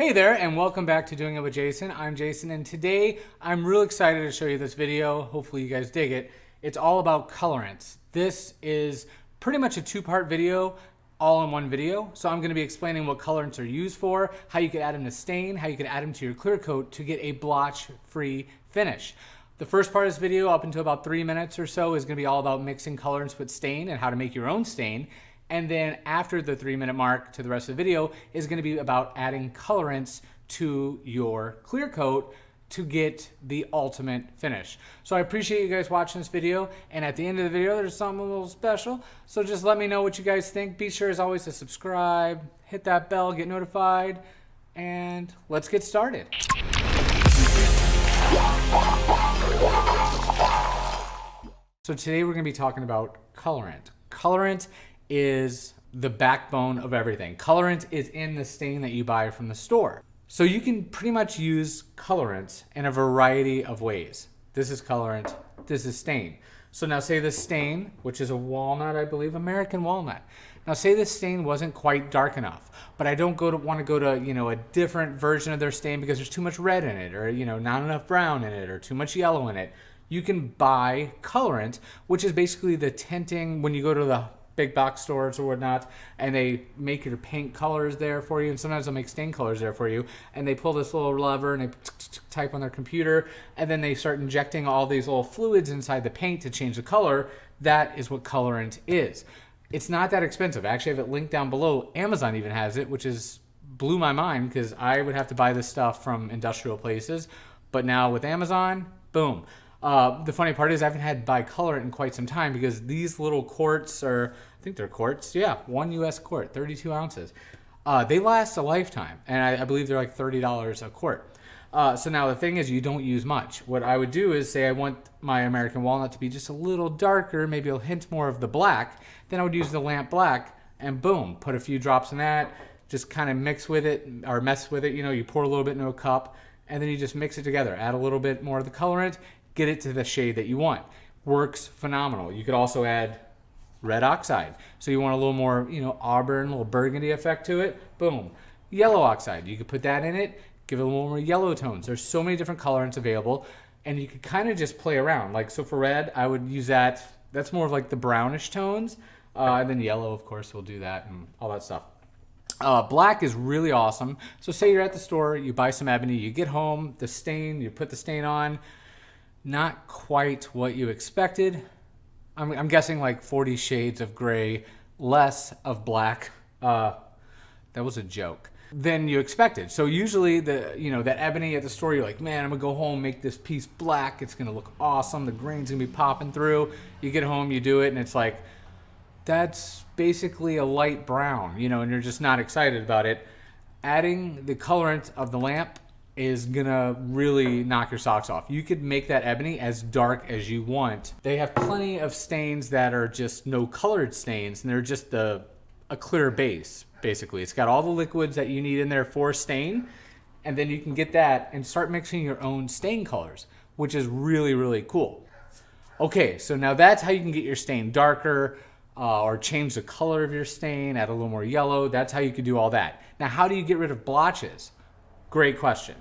Hey there, and welcome back to Doing It with Jason. I'm Jason, and today I'm real excited to show you this video. Hopefully you guys dig it. It's all about colorants. This is pretty much a two-part video, all in one video. So I'm going to be explaining what colorants are used for, how you could add them to stain, how you could add them to your clear coat to get a blotch-free finish. The first part of this video, up until about 3 minutes or so, is going to be all about mixing colorants with stain and how to make your own stain. And then after the 3-minute mark to the rest of the video is going to be about adding colorants to your clear coat to get the ultimate finish. So I appreciate you guys watching this video, and at the end of the video there's something a little special. So just let me know what you guys think. Be sure as always to subscribe, hit that bell, get notified, and let's get started. So today we're going to be talking about colorant. Colorant is the backbone of everything. Colorant is in the stain that you buy from the store. So you can pretty much use colorants in a variety of ways. This is colorant, this is stain. So now say this stain, which is a walnut, I believe, American walnut. Now say this stain wasn't quite dark enough, but I don't want to go to, a different version of their stain because there's too much red in it, or, not enough brown in it, or too much yellow in it. You can buy colorant, which is basically the tinting when you go to the big box stores or whatnot, and they make your paint colors there for you, and sometimes they'll make stain colors there for you, and they pull this little lever and they type on their computer, and then they start injecting all these little fluids inside the paint to change the color. That is what colorant is. It's not that expensive. I actually have it linked down below. Amazon even has it, which blew my mind because I would have to buy this stuff from industrial places, but now with Amazon, boom. The funny part is I haven't had colorant in quite some time because these little quarts are, I think they're quarts, yeah, 1 US quart, 32 ounces. They last a lifetime, and I believe they're like $30 a quart. So now the thing is you don't use much. What I would do is say I want my American walnut to be just a little darker, maybe a hint more of the black. Then I would use the lamp black and boom, put a few drops in that, just kind of mix with it or mess with it. You pour a little bit into a cup and then you just mix it together. Add a little bit more of the colorant, get it to the shade that you want. Works phenomenal. You could also add red oxide. So you want a little more, auburn, a little burgundy effect to it. Boom. Yellow oxide. You could put that in it, give it a little more yellow tones. There's so many different colorants available, and you could kind of just play around. Like, so for red, I would use that. That's more of like the brownish tones. And then yellow, of course, will do that and all that stuff. Black is really awesome. So say you're at the store, you buy some ebony, you get home, the stain, you put the stain on. Not quite what you expected. I'm guessing like 40 shades of gray, less of black. That was a joke. Than you expected. So usually that ebony at the store, you're like, man, I'm gonna go home, make this piece black. It's gonna look awesome. The grain's gonna be popping through. You get home, you do it, and it's like, that's basically a light brown, and you're just not excited about it. Adding the colorant of the lamp is gonna really knock your socks off. You could make that ebony as dark as you want. They have plenty of stains that are just no colored stains, and they're just a clear base, basically. It's got all the liquids that you need in there for stain, and then you can get that and start mixing your own stain colors, which is really, really cool. Okay, so now that's how you can get your stain darker, or change the color of your stain, add a little more yellow. That's how you can do all that. Now, how do you get rid of blotches? Great question.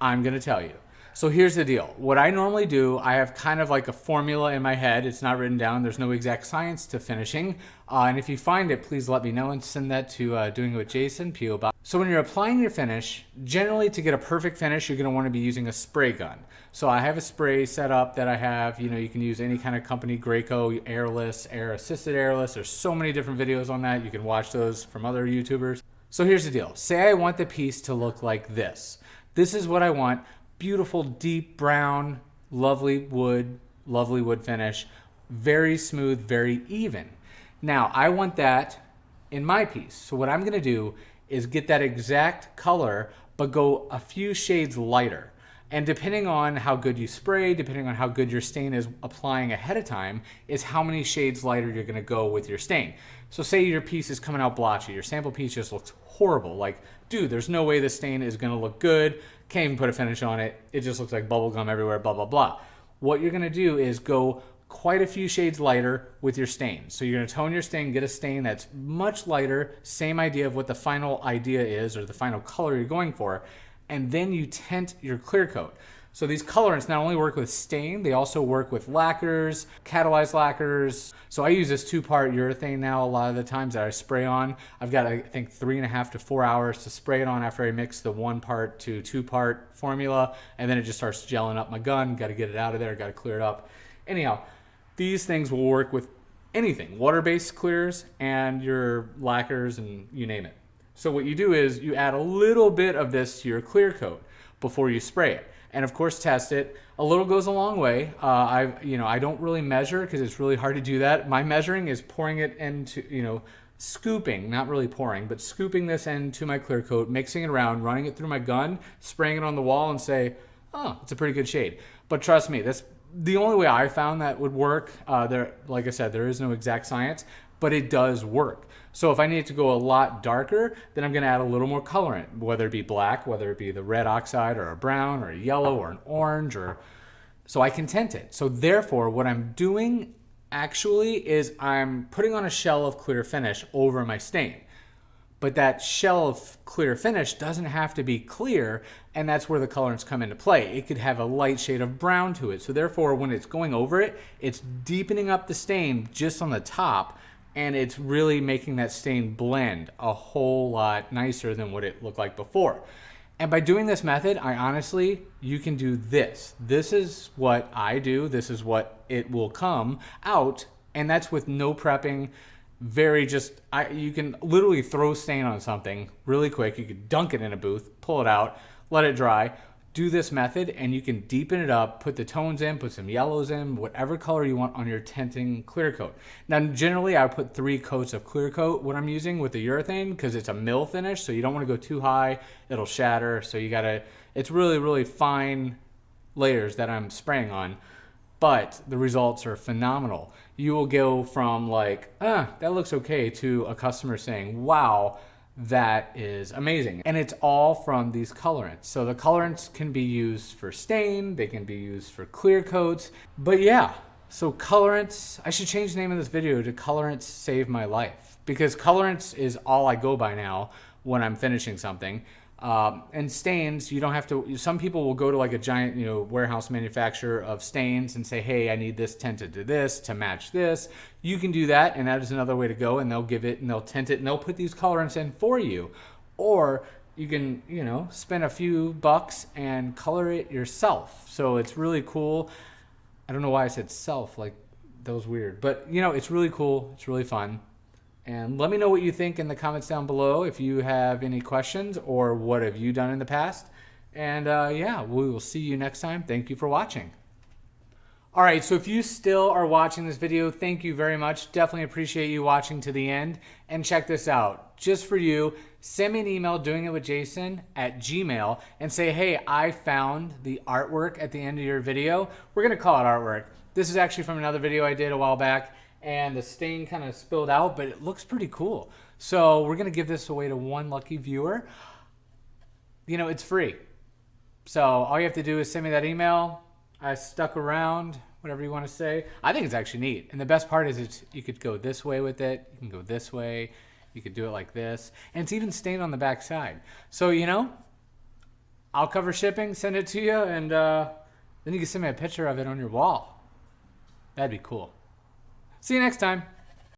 I'm going to tell you. So here's the deal. What I normally do, I have kind of like a formula in my head. It's not written down. There's no exact science to finishing. And if you find it, please let me know and send that to Doing It with Jason, P.O. Box. So when you're applying your finish, generally to get a perfect finish, you're going to want to be using a spray gun. So I have a spray set up that I have. You can use any kind of company, Graco, airless, air-assisted airless. There's so many different videos on that. You can watch those from other YouTubers. So here's the deal. Say I want the piece to look like this. This is what I want. Beautiful, deep brown, lovely wood finish. Very smooth, very even. Now, I want that in my piece. So what I'm gonna do is get that exact color, but go a few shades lighter. And depending on how good you spray, depending on how good your stain is applying ahead of time, is how many shades lighter you're gonna go with your stain. So say your piece is coming out blotchy, your sample piece just looks horrible. Like, dude, there's no way this stain is gonna look good. Can't even put a finish on it. It just looks like bubble gum everywhere, blah, blah, blah. What you're gonna do is go quite a few shades lighter with your stain. So you're gonna tone your stain, get a stain that's much lighter, same idea of what the final idea is or the final color you're going for, and then you tint your clear coat. So these colorants not only work with stain, they also work with lacquers, catalyzed lacquers. So I use this 2-part urethane now a lot of the times that I spray on. I've got, I think, 3.5 to 4 hours to spray it on after I mix the 1-part to 2-part formula, and then it just starts gelling up my gun. Got to get it out of there, got to clear it up. Anyhow, these things will work with anything, water-based clears and your lacquers and you name it. So what you do is you add a little bit of this to your clear coat before you spray it. And of course, test it. A little goes a long way. I don't really measure because it's really hard to do that. My measuring is pouring it into, scooping, not really pouring, but scooping this into my clear coat, mixing it around, running it through my gun, spraying it on the wall and say, oh, it's a pretty good shade. But trust me, that's the only way I found that would work. Like I said, there is no exact science, but it does work. So if I need to go a lot darker, then I'm gonna add a little more colorant, whether it be black, whether it be the red oxide or a brown or a yellow or an orange, so I can tint it. So therefore, what I'm doing actually is I'm putting on a shell of clear finish over my stain. But that shell of clear finish doesn't have to be clear, and that's where the colorants come into play. It could have a light shade of brown to it. So therefore, when it's going over it, it's deepening up the stain just on the top, and it's really making that stain blend a whole lot nicer than what it looked like before. And by doing this method, you can do this. This is what I do. This is what it will come out, and that's with no prepping. You can literally throw stain on something really quick. You could dunk it in a booth, pull it out, let it dry. Do this method and you can deepen it up, put the tones in, put some yellows in, whatever color you want on your tinting clear coat. Now, generally I put 3 coats of clear coat, what I'm using with the urethane, because it's a mill finish, so you don't want to go too high, it'll shatter. So it's really, really fine layers that I'm spraying on, but the results are phenomenal. You will go from like, that looks okay, to a customer saying, wow, that is amazing. And it's all from these colorants. So the colorants can be used for stain, they can be used for clear coats. But yeah, so colorants, I should change the name of this video to Colorants Save My Life, because colorants is all I go by now when I'm finishing something. And stains, you don't have to, some people will go to like a giant, warehouse manufacturer of stains and say, hey, I need this tinted to this to match this. You can do that, and that is another way to go, and they'll give it and they'll tint it and they'll put these colorants in for you. Or you can, spend a few bucks and color it yourself. So it's really cool. I don't know why I said self, like that was weird, but it's really cool. It's really fun. And let me know what you think in the comments down below if you have any questions or what have you done in the past. And yeah, we will see you next time. Thank you for watching. All right, so if you still are watching this video, thank you very much. Definitely appreciate you watching to the end. And check this out, just for you, send me an email, doingitwithjason@gmail.com, and say, hey, I found the artwork at the end of your video. We're gonna call it artwork. This is actually from another video I did a while back, and the stain kind of spilled out, but it looks pretty cool. So we're gonna give this away to one lucky viewer. It's free. So all you have to do is send me that email. I stuck around, whatever you want to say. I think it's actually neat. And the best part is you could go this way with it. You can go this way. You could do it like this. And it's even stained on the back side. So, I'll cover shipping, send it to you, and then you can send me a picture of it on your wall. That'd be cool. See you next time.